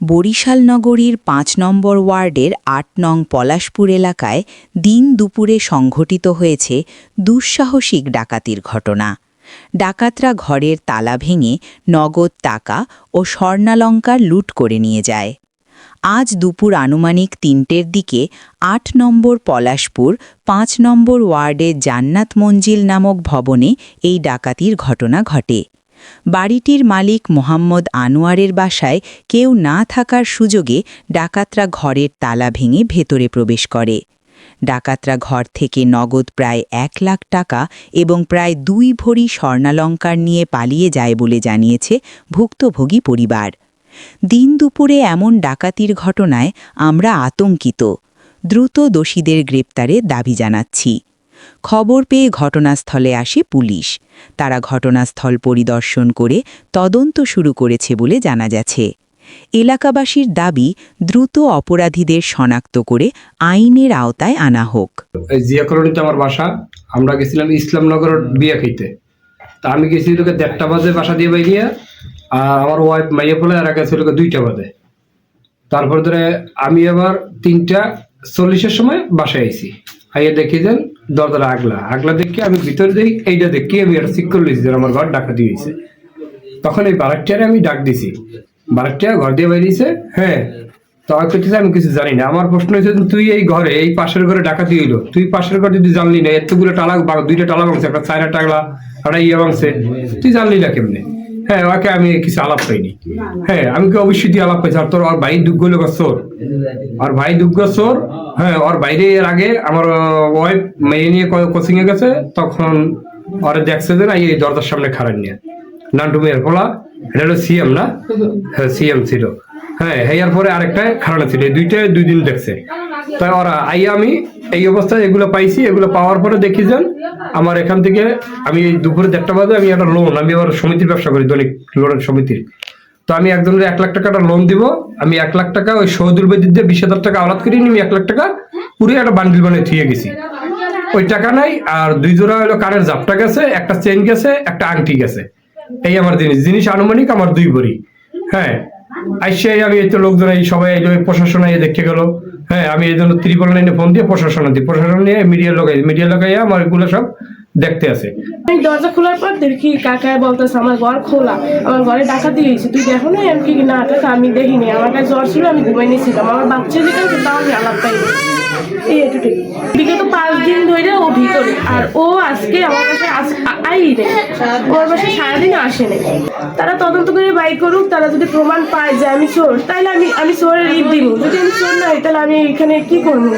বরিশাল নগরীর ৫ নম্বর ওয়ার্ডের ৮ নং পলাশপুর এলাকায় দিন দুপুরে সংঘটিত হয়েছে দুঃসাহসিক ডাকাতির ঘটনা। ডাকাতরা ঘরের তালা ভেঙে নগদ টাকা ও স্বর্ণালঙ্কার লুট করে নিয়ে যায়। আজ দুপুর আনুমানিক ৩টের দিকে ৮ নম্বর পলাশপুর ৫ নম্বর ওয়ার্ডের জান্নাত মঞ্জিল নামক ভবনে এই ডাকাতির ঘটনা ঘটে। বাড়িটির মালিক মোহাম্মদ আনোয়ারের বাসায় কেউ না থাকার সুযোগে ডাকাতরা ঘরের তালা ভেঙে ভেতরে প্রবেশ করে। ডাকাতরা ঘর থেকে নগদ প্রায় ১ লাখ টাকা এবং প্রায় ২ ভরি স্বর্ণালঙ্কার নিয়ে পালিয়ে যায় বলে জানিয়েছে ভুক্তভোগী পরিবার। দিন দুপুরে এমন ডাকাতির ঘটনায় আমরা আতঙ্কিত। দ্রুত দোষীদের গ্রেপ্তারের দাবি জানাচ্ছি। খবর পেয়ে ঘটনাস্থলে আসে পুলিশ। তারা ঘটনাস্থল পরিদর্শন করে তদন্ত শুরু করেছে বলে জানা গেছে। এলাকাবাসীর দাবি দ্রুত অপরাধীদের শনাক্ত করে আইনের আওতায় আনা হোক। জিয়া কলোনিতে আমার বাসা। আমরা গেছিলাম ইসলামনগর বিয়া খাইতে। তা আমি গেছি লোকে ১:৩০ বাজে বাসা দিয়ে বাইরিয়া, আর আমার ওয়াইফ মাইয়া ফলে আর গেছে লোকে ২টা বাজে। তারপর ধরে আমি আবার ৩:৪০-এর সময় বাসায় আইছি। আইয়া দেখি যে দরজাটা আগলা দেখি আমি ভিতরে দেখি, এইটা দেখি আমি একটা চেক করে লইছি যে আমার ঘর ডাকাতি হয়েছে। তখন এই বারাকটিয়ারে আমি ডাক দিছি, বারাকটিয়া ঘর দিয়ে বাইরেছে। হ্যাঁ, তো আমি করতেছি আমি কিছু জানি না। আমার প্রশ্ন হয়েছে তুই এই ঘরে, এই পাশের ঘরে ডাকাতি হইলো, তুই পাশের ঘরে যদি জানলি না, এতগুলো টালা, 2টা টালা ভাঙছে, একটা চায়না টাকলা, একটা ইয়ে ভাঙছে, তুই জানলি না কেমনে? হ্যাঁ, ওকে আমি কিছু আলাপ পাইনি। হ্যাঁ, আমি কি অবশ্যই তুই আলাপ পাইছি। আর তোর ওর ভাই দুগ্গ লোক চোর, আর ভাই দুগ্গ চোর। হ্যাঁ, ওর বাইরে এর আগে আমার ওয়াইফ মেয়ে নিয়ে কোচিং এ গেছে, তখন ওরা দেখছে যে না এই দরজার সামনে খারাপ নিয়ে নান্টু মেয়ের ফলা, এটা হলো সিএম না? হ্যাঁ, সিএম ছিল। হ্যাঁ, হেয়ার পরে আরেকটা খারাপ ছিল। এই 2 দিন দেখছে। তাই ওরা আইয়া আমি এই অবস্থায় এগুলো পাইছি। এগুলো পাওয়ার পরে দেখি যান আমার এখান থেকে আমি দুপুরে 1:30 বাজে আমি একটা লোন, আমি আবার সমিতির ব্যবসা করি, দৈনিক লোনের সমিতির। তো আমি একজনের 1 লাখ টাকা একটা লোন দিব। আমি 1 লাখ টাকা ওই শহীদুল বেদির দিয়ে 20,000 টাকা আলাদ করিনি। আমি 1 লাখ টাকা পুরো একটা বান্ডিল বানিয়ে থুয়ে গেছি। ওই টাকা নাই। আর 2 জোড়া হলো কানের জাপটা গেছে, একটা চেন গেছে, একটা আংটি গেছে। এই আমার জিনিস আনুমানিক আমার 2 ভরি। হ্যাঁ, আইসিআই আমি এই তো লোকজন এই সবাই প্রশাসন দেখে গেল। হ্যাঁ, আমি এই জন্য 999 ফোন দিয়ে প্রশাসন নিয়ে মিডিয়া লাগাইয়া আমার এগুলো সব দেখতে আছে। দরজা খোলার পর দেখি কাকা বলতেছে আমার ঘর খোলা, আমার ঘরে ডাকাতি হয়েছে, তুই দেখো না? আমি কি না, আমি দেখিনি, আমার কাছে জ্বর ছিল, আমি ঘুমাই নিয়েছিলাম। আমার বাচ্চা যেটা তাও আমি আলাপ পাইনি। এই এটুকুই। বিগত 5 দিন ধরে ও ভিতরে, আর ও আজকে আমার কাছে আই নেই, ওর বাসায় সারাদিন আসে নেই। তারা তদন্ত করে বাই করুক, তারা যদি প্রমাণ পায় যে আমি চোর, তাহলে আমি চোরের ঈদ দিব। যদি আমি চোর না হই তাহলে আমি এখানে কি করবো?